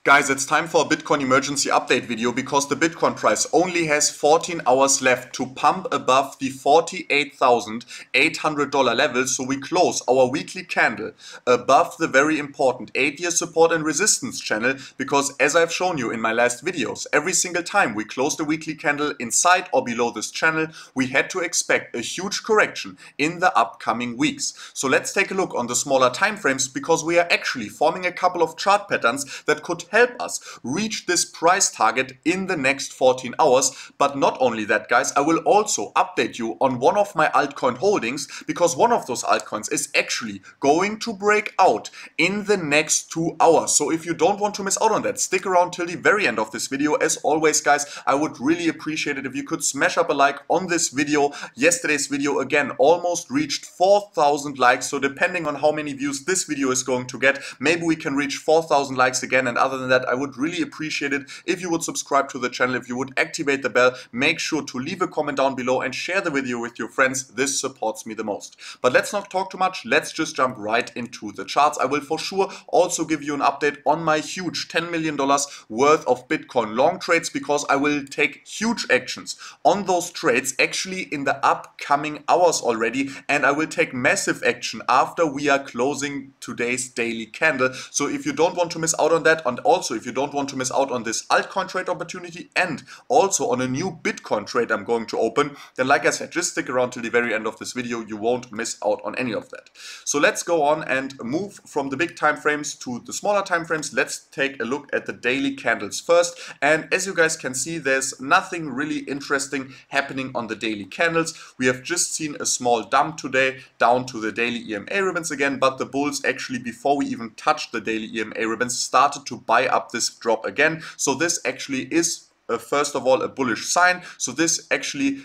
Guys, it's time for a Bitcoin emergency update video because the Bitcoin price only has 14 hours left to pump above the $48,800 level, so we close our weekly candle above the very important 8-year support and resistance channel, because as I've shown you in my last videos, every single time we close the weekly candle inside or below this channel, we had to expect a huge correction in the upcoming weeks. So let's take a look on the smaller time frames, because we are actually forming a couple of chart patterns that could help us reach this price target in the next 14 hours. But not only that, guys, I will also update you on one of my altcoin holdings, because one of those altcoins is actually going to break out in the next 2 hours. So if you don't want to miss out on that, stick around till the very end of this video. As always, guys, I would really appreciate it if you could smash up a like on this video. Yesterday's video again almost reached 4,000 likes, so depending on how many views this video is going to get, maybe we can reach 4,000 likes again. And other than that, I would really appreciate it if you would subscribe to the channel, if you would activate the bell, make sure to leave a comment down below and share the video with your friends. This supports me the most. But let's not talk too much, let's just jump right into the charts. I will for sure also give you an update on my huge $10 million worth of Bitcoin long trades, because I will take huge actions on those trades actually in the upcoming hours already, and I will take massive action after we are closing today's daily candle. So if you don't want to miss out on that, and also if you don't want to miss out on this altcoin trade opportunity and also on a new Bitcoin trade I'm going to open, then like I said, just stick around till the very end of this video. You won't miss out on any of that. So let's go on and move from the big time frames to the smaller time frames. Let's take a look at the daily candles first. And as you guys can see, there's nothing really interesting happening on the daily candles. We have just seen a small dump today down to the daily EMA ribbons again, but the bulls actually, before we even touched the daily EMA ribbons, started to buy up this drop again. So this actually is first of all a bullish sign. So this actually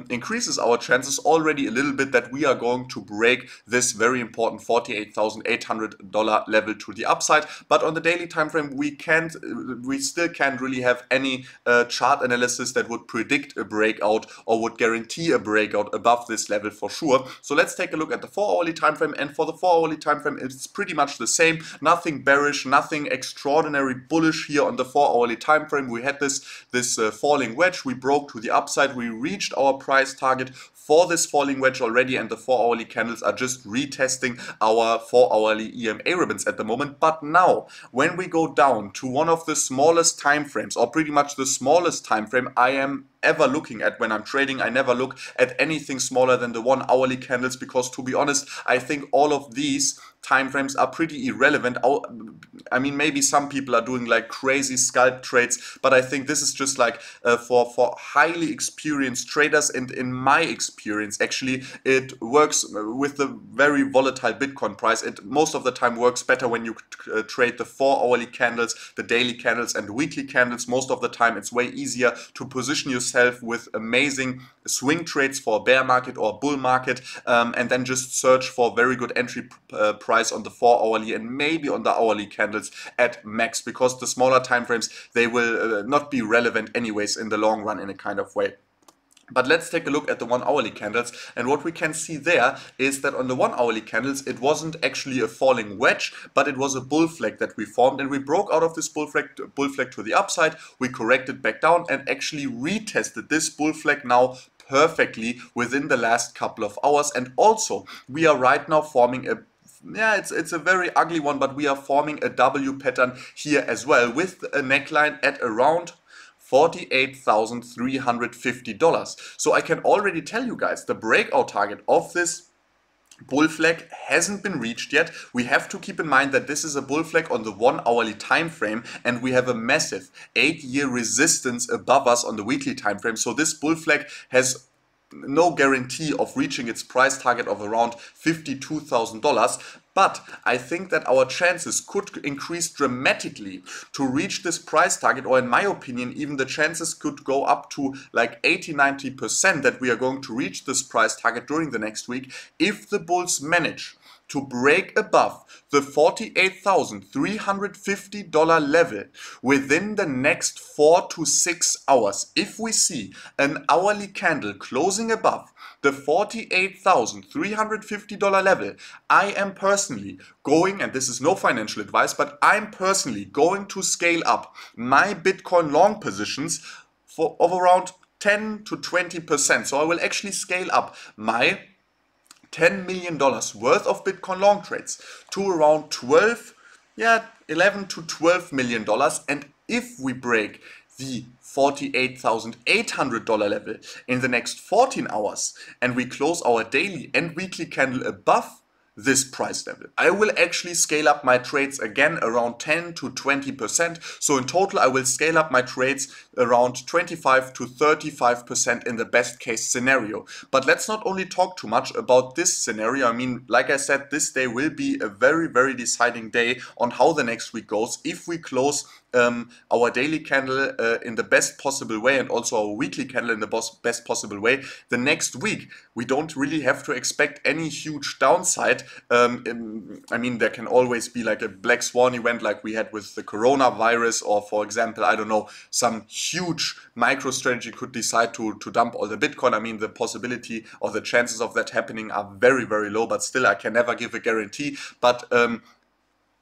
increases our chances already a little bit that we are going to break this very important $48,800 level to the upside. But on the daily time frame, we still can't really have any chart analysis that would predict a breakout or would guarantee a breakout above this level for sure. So let's take a look at the 4-hourly time frame, and for the 4-hourly time frame, it's pretty much the same. Nothing bearish, nothing extraordinary bullish here on the 4-hourly time frame. We had this falling wedge, we broke to the upside, we reached our price target for this falling wedge already, and the 4-hourly candles are just retesting our 4-hourly EMA ribbons at the moment. But now, when we go down to one of the smallest time frames, or pretty much the smallest time frame I am ever looking at when I'm trading, I never look at anything smaller than the 1-hourly candles, because to be honest, I think all of these time frames are pretty irrelevant. I mean, maybe some people are doing like crazy scalp trades, but I think this is just like for highly experienced traders, and in my experience actually it works with the very volatile Bitcoin price. It most of the time works better when you trade the 4-hourly candles, the daily candles and the weekly candles. Most of the time it's way easier to position yourself with amazing swing trades for a bear market or bull market, and then just search for very good entry price on the 4-hourly and maybe on the hourly candles at max, because the smaller time frames, they will not be relevant anyways in the long run in a kind of way. But let's take a look at the 1-hourly candles, and what we can see there is that on the 1-hourly candles, it wasn't actually a falling wedge, but it was a bull flag that we formed, and we broke out of this bull flag to the upside. We corrected back down and actually retested this bull flag now perfectly within the last couple of hours. And also we are right now forming a it's a very ugly one, but we are forming a W pattern here as well, with a neckline at around $48,350. So I can already tell you guys, the breakout target of this bull flag hasn't been reached yet. We have to keep in mind that this is a bull flag on the 1-hourly time frame, and we have a massive 8-year resistance above us on the weekly time frame. So this bull flag has no guarantee of reaching its price target of around $52,000. But I think that our chances could increase dramatically to reach this price target, or in my opinion, even the chances could go up to like 80–90% that we are going to reach this price target during the next week, if the bulls manage to break above the $48,350 level within the next 4 to 6 hours. If we see an hourly candle closing above the $48,350 level, I am personally going, and this is no financial advice, but I'm personally going to scale up my Bitcoin long positions of around 10 to 20%. So I will actually scale up my $10 million worth of Bitcoin long trades to around 11 to $12 million. And if we break the $48,800 level in the next 14 hours and we close our daily and weekly candle above this price level, I will actually scale up my trades again around 10 to 20%. So in total, I will scale up my trades around 25 to 35% in the best case scenario. But let's not only talk too much about this scenario. I mean, like I said, this day will be a very, very deciding day on how the next week goes. If we close our daily candle in the best possible way and also our weekly candle in the best possible way, the next week we don't really have to expect any huge downside. I mean, there can always be like a black swan event like we had with the coronavirus, or for example, I don't know, some huge micro strategy could decide to dump all the Bitcoin. I mean, the possibility or the chances of that happening are very, very low, but still I can never give a guarantee. But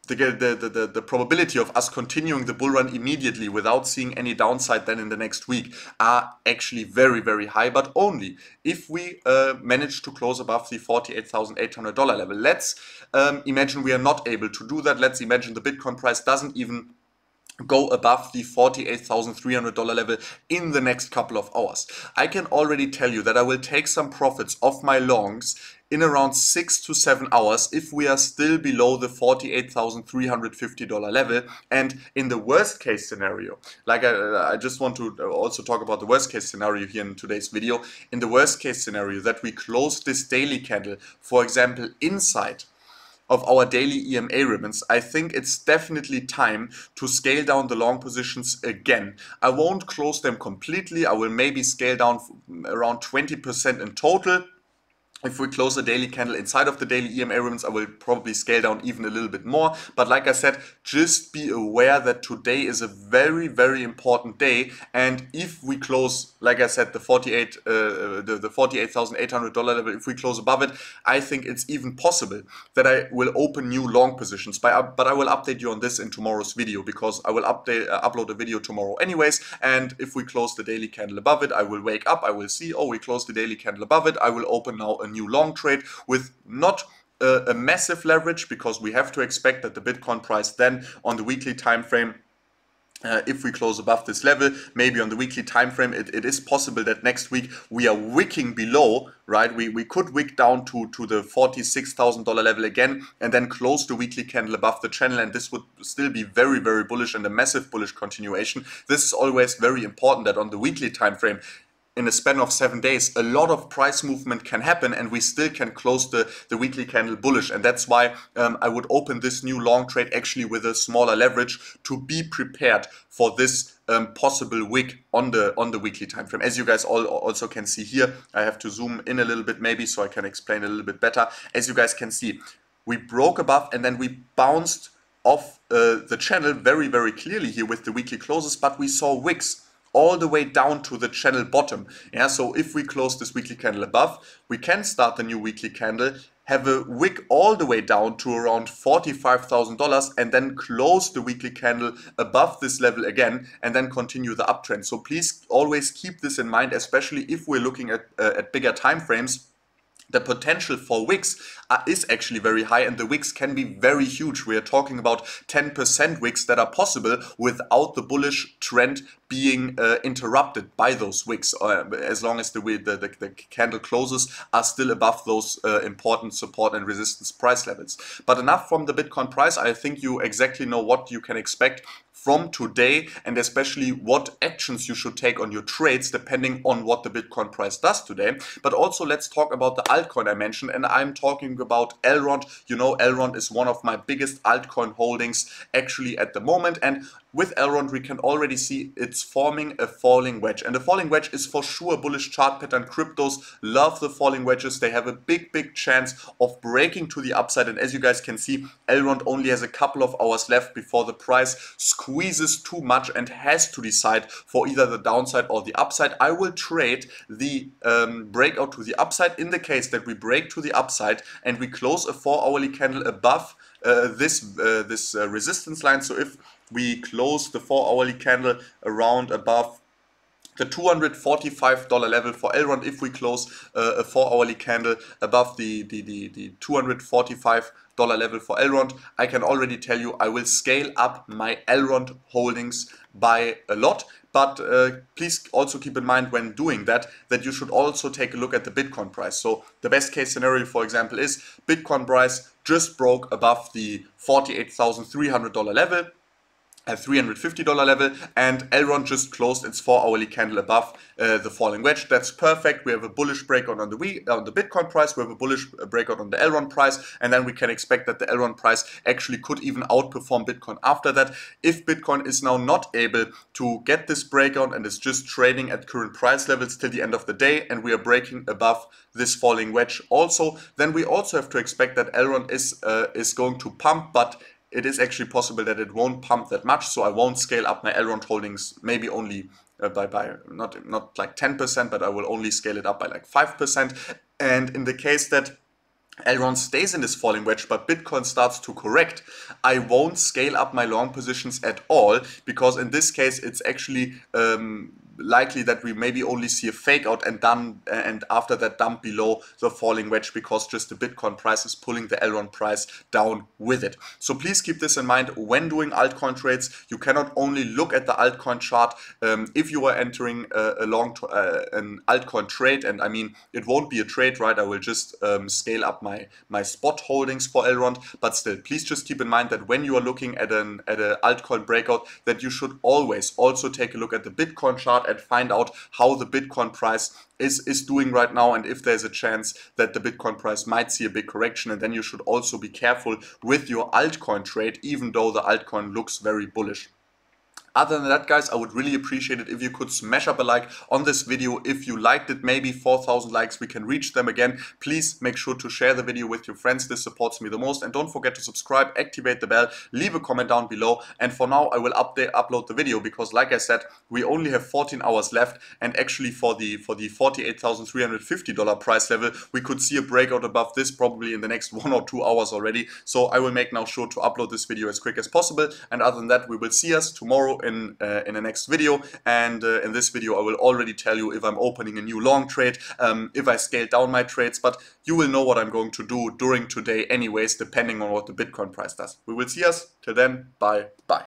the probability of us continuing the bull run immediately without seeing any downside then in the next week are actually very, very high, but only if we manage to close above the $48,800 level. Let's imagine we are not able to do that. Let's imagine the Bitcoin price doesn't even go above the $48,300 level in the next couple of hours. I can already tell you that I will take some profits off my longs in around 6 to 7 hours if we are still below the $48,350 level. And in the worst case scenario, like I just want to also talk about the worst case scenario here in today's video. In the worst case scenario that we close this daily candle, for example, inside of our daily EMA ribbons, I think it's definitely time to scale down the long positions again. I won't close them completely. I will maybe scale down around 20% in total. If we close the daily candle inside of the daily EMA ribbons, I will probably scale down even a little bit more. But like I said, just be aware that today is a very, very important day. And if we close, like I said, the $48,800 level, if we close above it, I think it's even possible that I will open new long positions. But I will update you on this in tomorrow's video, because I will upload a video tomorrow anyways. And if we close the daily candle above it, I will wake up, I will see, oh, we closed the daily candle above it. I will open now a new long trade with not a massive leverage, because we have to expect that the Bitcoin price then on the weekly time frame, if we close above this level, maybe on the weekly time frame, it is possible that next week we are wicking below, right? We could wick down to the $46,000 level again and then close the weekly candle above the channel, and this would still be very, very bullish and a massive bullish continuation. This is always very important, that on the weekly time frame, in a span of 7 days, a lot of price movement can happen and we still can close the weekly candle bullish. And that's why I would open this new long trade actually with a smaller leverage to be prepared for this possible wick on the weekly time frame. As you guys also can see here, I have to zoom in a little bit maybe so I can explain a little bit better. As you guys can see, we broke above and then we bounced off the channel very, very clearly here with the weekly closes, but we saw wicks all the way down to the channel bottom. Yeah, so if we close this weekly candle above, we can start the new weekly candle, have a wick all the way down to around $45,000 and then close the weekly candle above this level again and then continue the uptrend. So please always keep this in mind, especially if we're looking at bigger time frames. The potential for wicks is actually very high, and the wicks can be very huge. We are talking about 10% wicks that are possible without the bullish trend being interrupted by those wicks, as long as the candle closes are still above those important support and resistance price levels. But enough from the Bitcoin price. I think you exactly know what you can expect from today, and especially what actions you should take on your trades depending on what the Bitcoin price does today. But also let's talk about the altcoin I mentioned, and I'm talking about Elrond. You know, Elrond is one of my biggest altcoin holdings actually at the moment, and with Elrond we can already see it's forming a falling wedge, and a falling wedge is for sure a bullish chart pattern. Cryptos love the falling wedges. They have a big chance of breaking to the upside, and as you guys can see, Elrond only has a couple of hours left before the price squeezes too much and has to decide for either the downside or the upside. I will trade the breakout to the upside in the case that we break to the upside and we close a 4-hourly candle above this resistance line. So if we close the 4-hourly candle around above the $245 level for Elrond, if we close a 4-hourly candle above the $245 level for Elrond, I can already tell you I will scale up my Elrond holdings by a lot. But please also keep in mind when doing that you should also take a look at the Bitcoin price. So the best case scenario, for example, is Bitcoin price just broke above the $48,300 level, at $350 level, and Elrond just closed its 4-hourly candle above the falling wedge. That's perfect. We have a bullish breakout on the Bitcoin price, we have a bullish breakout on the Elrond price, and then we can expect that the Elrond price actually could even outperform Bitcoin after that. If Bitcoin is now not able to get this breakout and is just trading at current price levels till the end of the day, and we are breaking above this falling wedge also, then we also have to expect that Elrond is going to pump, but it is actually possible that it won't pump that much, so I won't scale up my Elrond holdings, maybe only by not like 10%, but I will only scale it up by like 5%. And in the case that Elrond stays in this falling wedge but Bitcoin starts to correct, I won't scale up my long positions at all, because in this case it's actually likely that we maybe only see a fake out and after that dump below the falling wedge, because just the Bitcoin price is pulling the Elrond price down with it. So please keep this in mind when doing altcoin trades. You cannot only look at the altcoin chart. If you are entering an altcoin trade, and I mean it won't be a trade, right? I will just scale up my spot holdings for Elrond, but still please just keep in mind that when you are looking at an altcoin breakout, that you should always also take a look at the Bitcoin chart and find out how the Bitcoin price is doing right now, and if there's a chance that the Bitcoin price might see a big correction. And then you should also be careful with your altcoin trade, even though the altcoin looks very bullish. Other than that, guys, I would really appreciate it if you could smash up a like on this video. If you liked it, maybe 4,000 likes, we can reach them again. Please make sure to share the video with your friends. This supports me the most. And don't forget to subscribe, activate the bell, leave a comment down below. And for now, I will upload the video, because like I said, we only have 14 hours left. And actually for the $48,350 price level, we could see a breakout above this probably in the next 1 or 2 hours already. So I will make now sure to upload this video as quick as possible. And other than that, we will see us tomorrow in the next video. And in this video I will already tell you if I'm opening a new long trade, if I scale down my trades, but you will know what I'm going to do during today anyways, depending on what the Bitcoin price does. We will see us till then. Bye.